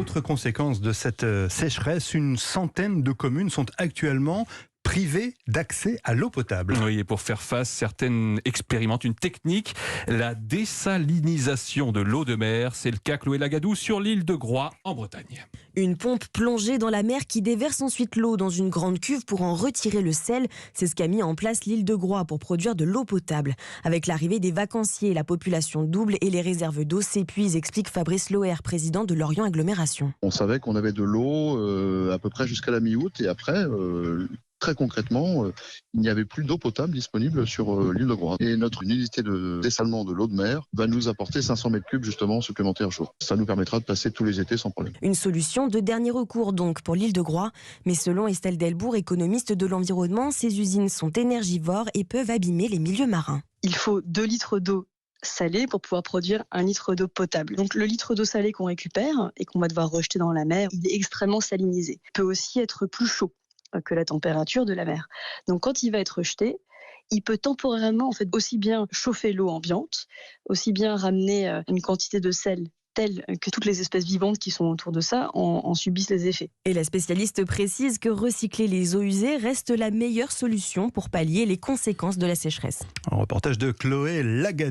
Autre conséquence de cette sécheresse, une centaine de communes sont actuellement privées d'accès à l'eau potable. Oui, et pour faire face, certaines expérimentent une technique, la désalinisation de l'eau de mer. C'est le cas Chloé Lagadou sur l'île de Groix en Bretagne. Une pompe plongée dans la mer qui déverse ensuite l'eau dans une grande cuve pour en retirer le sel. C'est ce qu'a mis en place l'île de Groix pour produire de l'eau potable. Avec l'arrivée des vacanciers, la population double et les réserves d'eau s'épuisent, explique Fabrice Loher, président de Lorient Agglomération. On savait qu'on avait de l'eau à peu près jusqu'à la mi-août et après, très concrètement, il n'y avait plus d'eau potable disponible sur l'île de Groix. Et notre unité de dessalement de l'eau de mer va nous apporter 500 mètres cubes justement supplémentaires jour. Ça nous permettra de passer tous les étés sans problème. Une solution de dernier recours donc pour l'île de Groix. Mais selon Estelle Delbourg, économiste de l'environnement, ces usines sont énergivores et peuvent abîmer les milieux marins. Il faut 2 litres d'eau salée pour pouvoir produire 1 litre d'eau potable. Donc le litre d'eau salée qu'on récupère et qu'on va devoir rejeter dans la mer, il est extrêmement salinisé. Il peut aussi être plus chaud que la température de la mer. Donc quand il va être rejeté, il peut temporairement aussi bien chauffer l'eau ambiante, aussi bien ramener une quantité de sel telle que toutes les espèces vivantes qui sont autour de ça en subissent les effets. Et la spécialiste précise que recycler les eaux usées reste la meilleure solution pour pallier les conséquences de la sécheresse. Un reportage de Chloé Lagadou.